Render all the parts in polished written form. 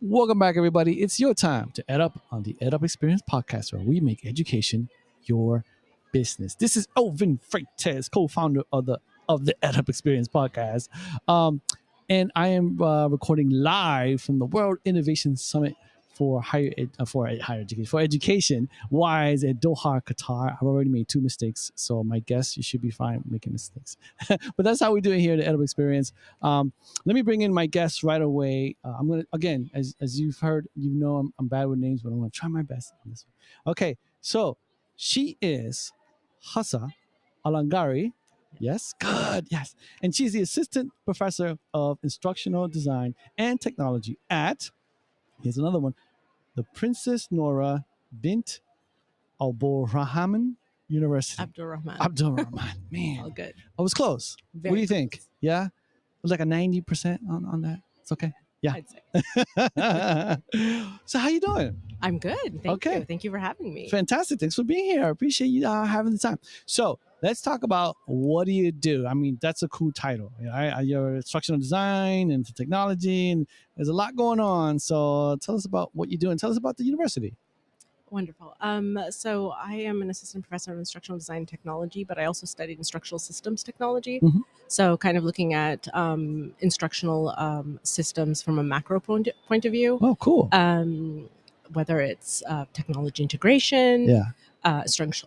Welcome back, everybody. It's your time to EdUp on the EdUp Experience podcast, where we make education your business. This is Elvin Freites, co-founder of the EdUp Experience podcast, and I am recording live from the World Innovation Summit for higher education, for education wise at Doha, Qatar. I've already made 2 mistakes, so my guess you should be fine making mistakes. But that's how we do it here at the EdUp Experience. Let me bring in my guests right away. I'm gonna again, as you've heard, I'm bad with names, but I'm gonna try my best on this one. Okay, so she is Husa Alangari. Yes, good. Yes, and she's the assistant professor of instructional design and technology at. Here's another one. The Princess Nora bint Abdulrahman University. Abdulrahman. Man. All good. I was close. Very what do you think? close. Yeah? It was like a 90% on that. It's okay. Yeah. I'd say. So how you doing? I'm good. Thank you. Thank you for having me. Fantastic. Thanks for being here. I appreciate you having the time. So let's talk about what do you do? I mean, that's a cool title. You're instructional design and technology, and there's a lot going on. So tell us about what you do and tell us about the university. Wonderful. So I am an assistant professor of instructional design and technology, but I also studied instructional systems technology. Mm-hmm. So kind of looking at instructional systems from a macro point of view. Oh, cool. Whether it's technology integration,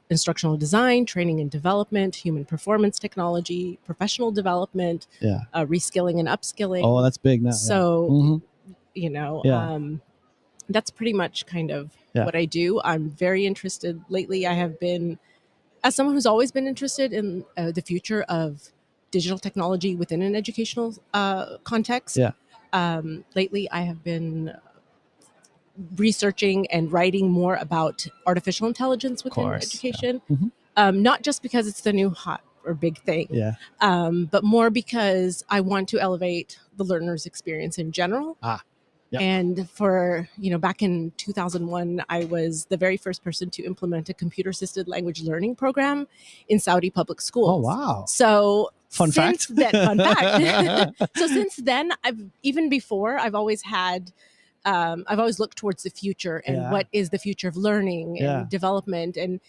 instructional design, training and development, human performance technology, professional development, reskilling and upskilling. Oh, that's big now. So, that's pretty much kind of what I do. I'm very interested. Lately, I have been, as someone who's always been interested in the future of digital technology within an educational context. Lately, I have been researching and writing more about artificial intelligence within education, not just because it's the new hot or big thing, but more because I want to elevate the learner's experience in general. And for, back in 2001, I was the very first person to implement a computer-assisted language learning program in Saudi public schools. Oh, wow. So fun fact. So since then, I've always had, I've always looked towards the future and what is the future of learning and development. And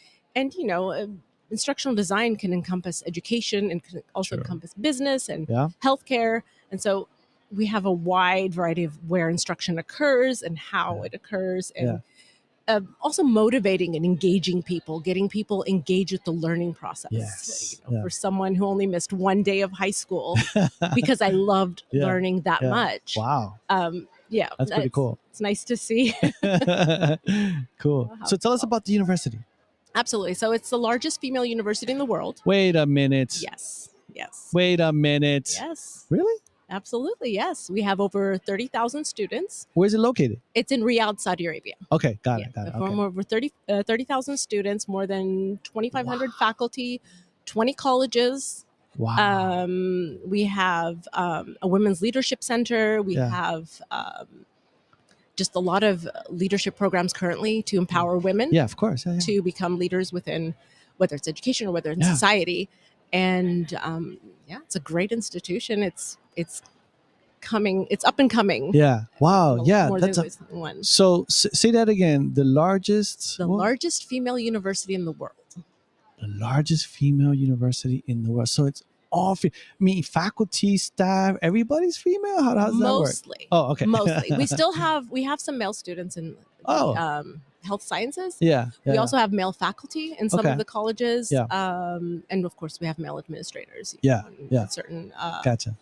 instructional design can encompass education and can also encompass business and healthcare. And so we have a wide variety of where instruction occurs and how it occurs, and also motivating and engaging people, getting people engaged with the learning process. For someone who only missed 1 day of high school because I loved learning that much. Wow. That's pretty cool. It's nice to see. Cool. So tell us about the university. Absolutely. So it's the largest female university in the world. Wait a minute. Yes. Wait a minute. Yes. Really? Absolutely, yes. We have over 30,000 students. Where is it located? It's in Riyadh, Saudi Arabia. Okay, got it. From over 30,000 students, more than 2,500 faculty, 20 colleges. Wow. We have a women's leadership center. We have just a lot of leadership programs currently to empower women. Yeah, of course. To become leaders within, whether it's education or whether it's society. And it's a great institution. It's coming. It's up and coming. Yeah. Wow. That's one. So say that again. The largest female university in the world. The largest female university in the world. So it's all. Faculty, staff, everybody's female. How does that work? Mostly. Oh, okay. Mostly. We have some male students in health sciences. We also have male faculty in some of the colleges. And of course, we have male administrators. In certain gotcha.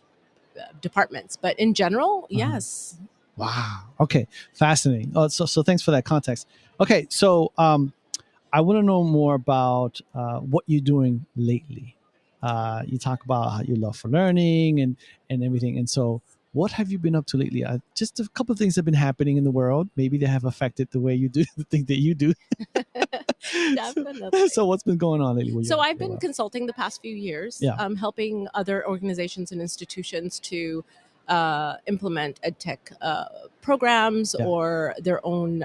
Departments, but in general, yes. Wow. Okay. Fascinating. So thanks for that context. Okay. So I want to know more about what you're doing lately. You talk about how you love for learning and everything. And so what have you been up to lately? Just a couple of things have been happening in the world. Maybe they have affected the way you do the thing that you do. Definitely. So what's been going on lately? So I've been consulting the past few years, helping other organizations and institutions to implement EdTech programs or their own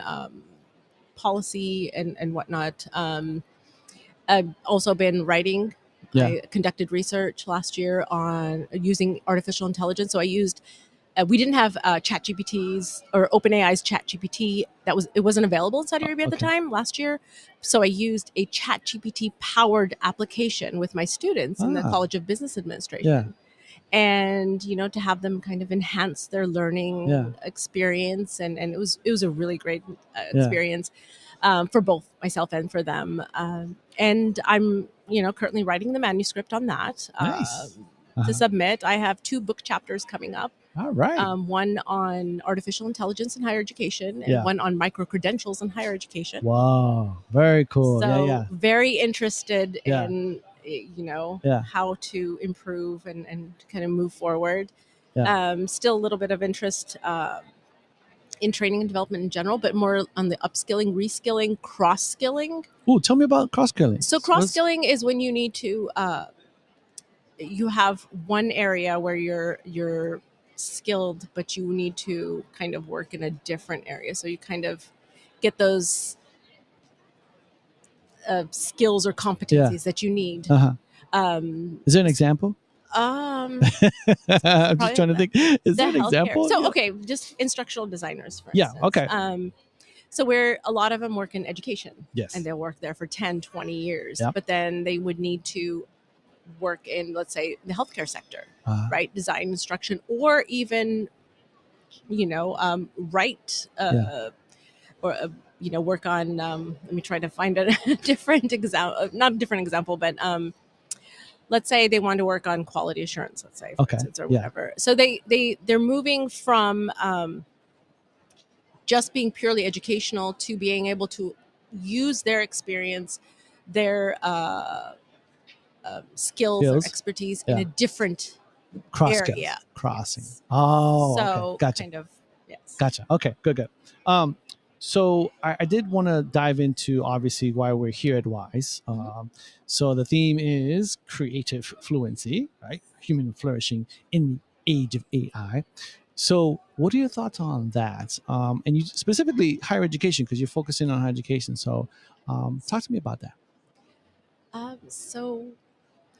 policy and whatnot. I've also been writing. I conducted research last year on using artificial intelligence. So I used we didn't have ChatGPT's or OpenAI's ChatGPT. It wasn't available in Saudi Arabia at the time last year. So I used a ChatGPT powered application with my students in the College of Business Administration. Yeah. And, you know, to have them kind of enhance their learning experience. And it was a really great experience for both myself and for them. And I'm, you know, currently writing the manuscript on that to submit. I have 2 book chapters coming up. All right. One on artificial intelligence in higher education and one on micro-credentials in higher education. Wow. Very cool. So very interested in, you know, how to improve and kind of move forward. Still a little bit of interest in training and development in general, but more on the upskilling, reskilling, cross-skilling. Oh, tell me about cross-skilling. So cross-skilling is when you need to, you have one area where you're skilled, but you need to kind of work in a different area. So you kind of get those skills or competencies that you need. Is there an example? I'm just trying to think. Is there an example? So, okay, just instructional designers, for instance. Okay. So where a lot of them work in education. Yes. And they'll work there for 10, 20 years. But then they would need to work in, let's say, the healthcare sector, right? Design, instruction, or even, you know, write or, you know, work on, let me try to find a different example, not a different example, but let's say they want to work on quality assurance, let's say, for instance, or whatever. So they're moving from just being purely educational to being able to use their experience, their skills or expertise in a different area. Crossing. Yes. Oh, so okay. Gotcha. Kind of, yes. Gotcha. Okay, good. So I did want to dive into obviously why we're here at WISE. So the theme is creative fluency, right? Human flourishing in the age of AI. So what are your thoughts on that? And you specifically higher education, because you're focusing on higher education. So talk to me about that. So,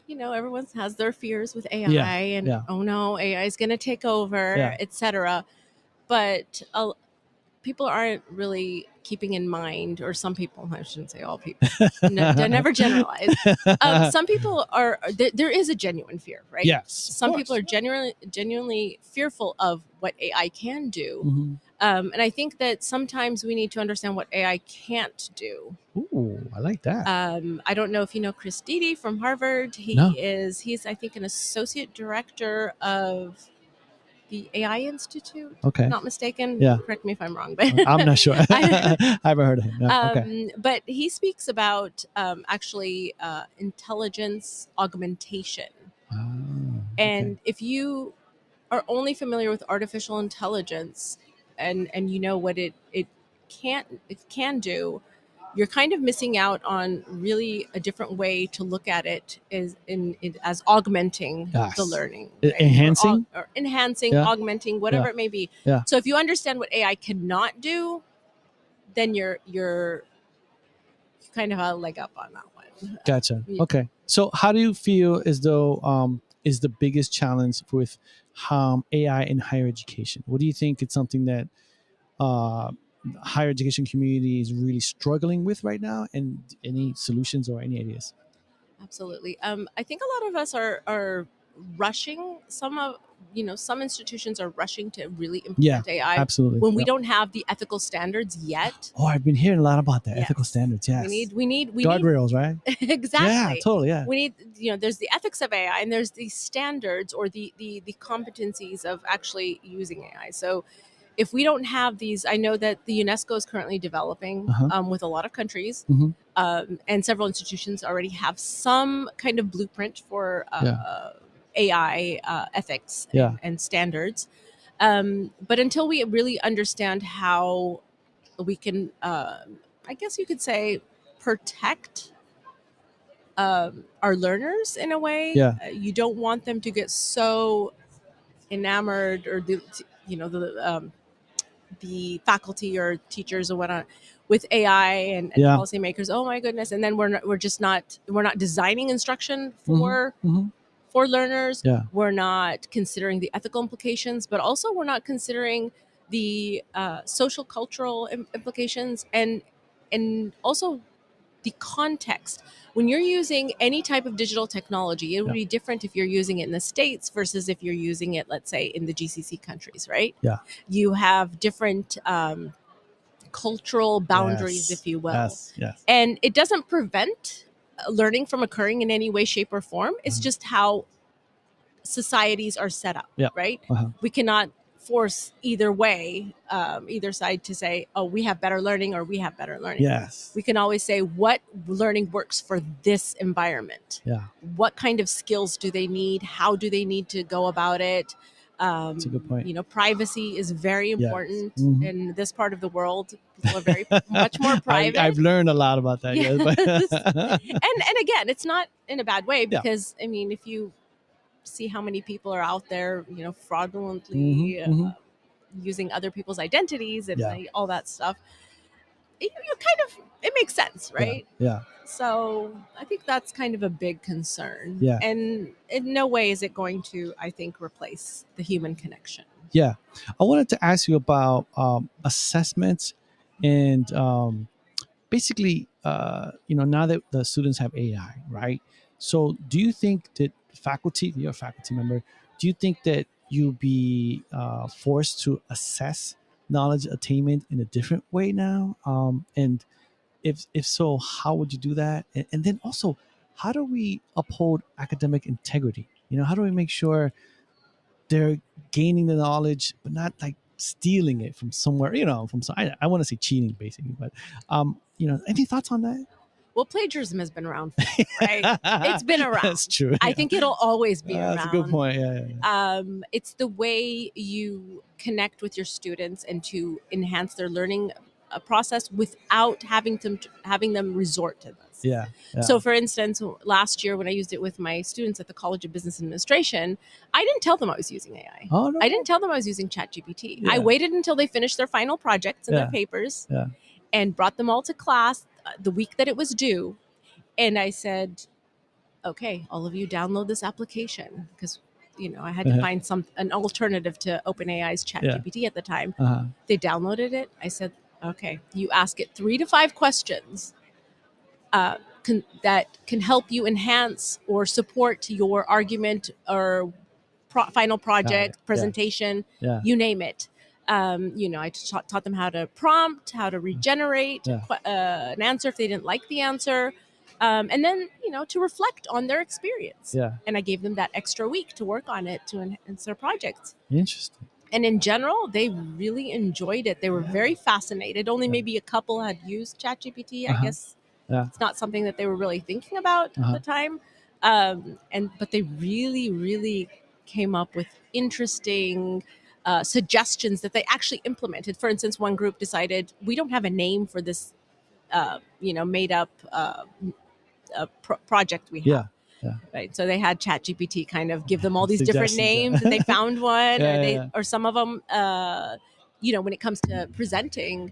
you know, everyone has their fears with AI and, oh no, AI is going to take over, etc. But people aren't really keeping in mind, or some people, I shouldn't say all people, never generalize. Some people are, there is a genuine fear, right? Yes. Some people are genuinely fearful of what AI can do. And I think that sometimes we need to understand what AI can't do. Ooh, I like that. I don't know if you know Chris Dede from Harvard. He's I think an associate director of the AI Institute. Okay. Not mistaken. Yeah. Correct me if I'm wrong, but I'm not sure. I haven't heard of him. No. Okay. But he speaks about actually intelligence augmentation. And if you are only familiar with artificial intelligence and you know what it can do, you're kind of missing out on really a different way to look at it as augmenting the learning. Right? Or enhancing, augmenting, whatever it may be. So if you understand what AI cannot do, then you're kind of a leg up on that one. Gotcha. Okay. So how do you feel as though is the biggest challenge with AI in higher education? What do you think it's something that higher education community is really struggling with right now, and any solutions or any ideas? Absolutely. I think a lot of us are rushing. Some institutions are rushing to really implement AI. Absolutely. When we don't have the ethical standards yet. Oh, I've been hearing a lot about that. Ethical standards. Yes. We need guardrails, right? Exactly. Yeah, totally. Yeah. We need, there's the ethics of AI and there's the standards or the competencies of actually using AI. So if we don't have these, I know that the UNESCO is currently developing with a lot of countries, and several institutions already have some kind of blueprint for AI ethics and standards. But until we really understand how we can, I guess you could say, protect our learners in a way, you don't want them to get so enamored, or the faculty or teachers or whatnot with AI and policymakers. Oh my goodness! And then we're not designing instruction for for learners. Yeah. We're not considering the ethical implications, but also we're not considering the social cultural implications and also the context. When you're using any type of digital technology, it would be different if you're using it in the States versus if you're using it, let's say, in the GCC countries, right? Yeah. You have different cultural boundaries, if you will. Yes. Yes. And it doesn't prevent learning from occurring in any way, shape, or form. It's just how societies are set up, right? We cannot force either way, either side to say, oh, we have better learning or we have better learning. Yes. We can always say what learning works for this environment. Yeah. What kind of skills do they need? How do they need to go about it? That's a good point. You know, privacy is very important in this part of the world. People are very much more private. I've learned a lot about that. Yes. Yes. and again, it's not in a bad way because I mean, if you see how many people are out there, you know, fraudulently using other people's identities and all that stuff, you kind of, it makes sense, right? Yeah. So I think that's kind of a big concern. Yeah. And in no way is it going to, I think, replace the human connection. Yeah. I wanted to ask you about assessments and basically, you know, now that the students have AI, right? So do you think that faculty, you're a faculty member, do you think that you'll be forced to assess knowledge attainment in a different way now? And if so, how would you do that? And then also, how do we uphold academic integrity? You know, how do we make sure they're gaining the knowledge, but not like stealing it from somewhere, you know, from some, I want to say cheating basically, but, you know, any thoughts on that? Well, plagiarism has been around, right? It's been around. That's true. I think it'll always be around. That's a good point. Yeah. It's the way you connect with your students and to enhance their learning process without having them resort to this. Yeah. So, for instance, last year when I used it with my students at the College of Business Administration, I didn't tell them I was using AI. Oh, no. I didn't tell them I was using ChatGPT. Yeah. I waited until they finished their final projects and their papers and brought them all to class the week that it was due. And I said, okay, all of you download this application, because, you know, I had to find an alternative to OpenAI's ChatGPT at the time. They downloaded it. I said, okay, you ask it 3 to 5 questions that can help you enhance or support your argument or final project, presentation, you name it. You know, I taught them how to prompt, how to regenerate an answer if they didn't like the answer. And then, you know, to reflect on their experience. Yeah. And I gave them that extra week to work on it to enhance their projects. Interesting. And in general, they really enjoyed it. They were very fascinated. Only maybe a couple had used ChatGPT. I guess it's not something that they were really thinking about at the time. But they really, really came up with interesting suggestions that they actually implemented. For instance, one group decided we don't have a name for this, you know, made up project we have. Yeah. Right. So they had ChatGPT kind of give them all these different names and they found one or some of them, you know, when it comes to presenting,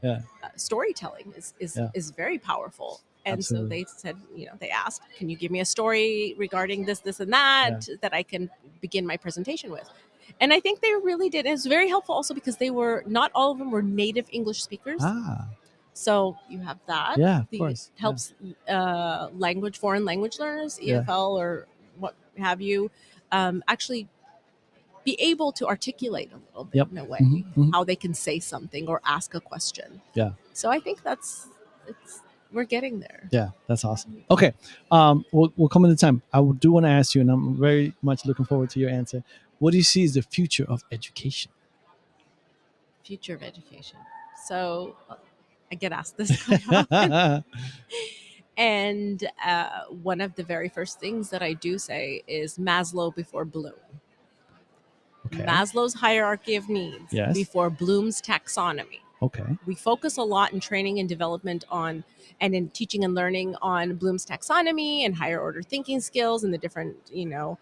storytelling is very powerful. And Absolutely. so they said, you know, they asked, can you give me a story regarding this, and that, that I can begin my presentation with? And I think they really did. It was very helpful also because not all of them were native English speakers. So you have that. Yeah, of course. Helps foreign language learners, EFL or what have you, actually be able to articulate a little bit in a way how they can say something or ask a question. Yeah. So I think we're getting there. Yeah, that's awesome. Okay, we'll come into time. I do want to ask you, and I'm very much looking forward to your answer. What do you see as the future of education? Future of education. So I get asked this quite often. And one of the very first things that I do say is Maslow before Bloom. Okay. Maslow's hierarchy of needs before Bloom's taxonomy. Okay. We focus a lot in training and development on, and in teaching and learning on Bloom's taxonomy and higher order thinking skills and the different, you know,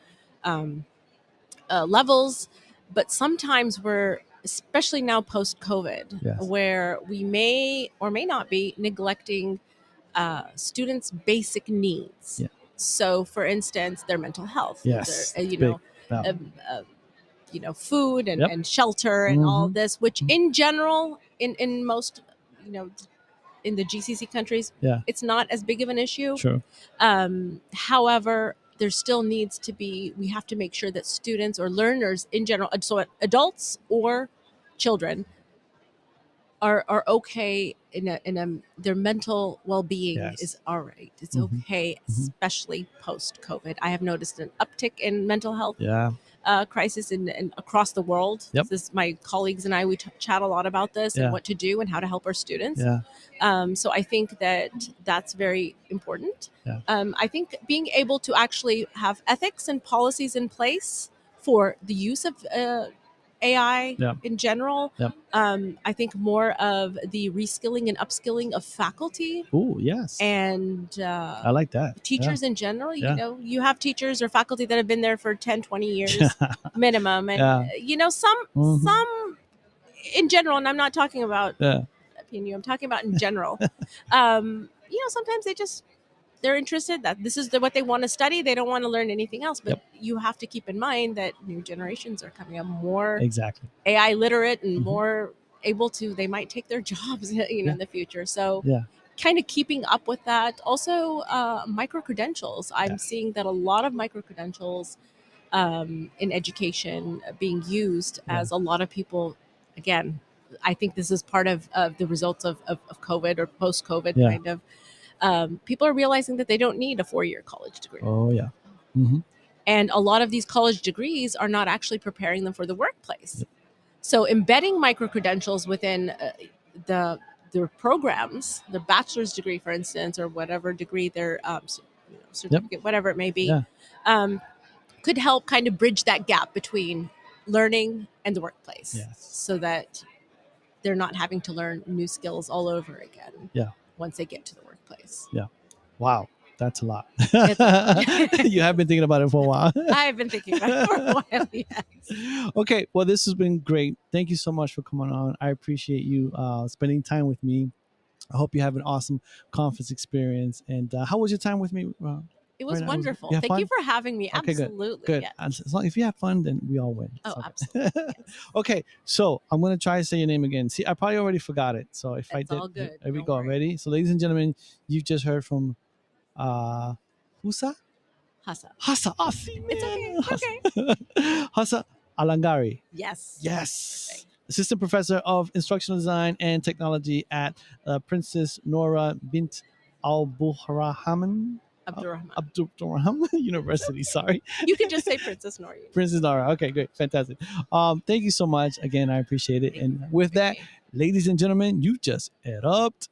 levels. But sometimes we're, especially now post-COVID, where we may or may not be neglecting students' basic needs. So, for instance, their mental health, Yes, their, big. Yeah. Food and, Yep. and shelter and all of this, which in general, in most, in the GCC countries, Yeah. it's not as big of an issue. True. However, there still needs to be, we have to make sure that students or learners in general, so adults or children, are okay their mental well-being Yes. is all right. It's okay, especially post-COVID. I have noticed an uptick in mental health crisis in across the world. Yep. This, my colleagues and I, we chat a lot about this and what to do and how to help our students. So I think that's very important. I think being able to actually have ethics and policies in place for the use of AI in general. I think more of the reskilling and upskilling of faculty. Oh, yes. And I like that. Teachers in general, you have teachers or faculty that have been there for 10, 20 years minimum. And, some in general, and I'm not talking about opinion, I'm talking about in general, sometimes they're interested that this is what they want to study. They don't want to learn anything else. But you have to keep in mind that new generations are coming up more AI literate and more able to, they might take their jobs, in the future. So kind of keeping up with that. Also, micro-credentials. I'm seeing that a lot of micro-credentials in education being used as a lot of people, again, I think this is part of the results of COVID or post-COVID kind of. People are realizing that they don't need a 4-year college degree. Oh, yeah. And a lot of these college degrees are not actually preparing them for the workplace. So embedding micro-credentials within their programs, their bachelor's degree, for instance, or whatever degree their certificate, whatever it may be, could help kind of bridge that gap between learning and the workplace so that they're not having to learn new skills all over again once they get to the workplace. Wow. That's a lot. You have been thinking about it for a while. I've been thinking about it for a while, yes. Okay. Well, this has been great. Thank you so much for coming on. I appreciate you spending time with me. I hope you have an awesome conference experience. And how was your time with me? It was wonderful. Thank you for having me. Okay, absolutely. Good. Yes. As long if you have fun, then we all win. Oh, absolutely. Yes. Okay, so I'm gonna try to say your name again. See, I probably already forgot it. So if I did, all good. There we go. Ready? So, ladies and gentlemen, you've just heard from Husa. Husa. Oh, see, man. It's okay. Husa Alangari. Yes. Perfect. Assistant Professor of Instructional Design and Technology at Princess Nora bint Abdurrahman University. Sorry. You can just say Princess Nora. Princess Nora. Okay, great. Fantastic. Thank you so much. Again, I appreciate it. And with that, ladies and gentlemen, you just EdUp'd.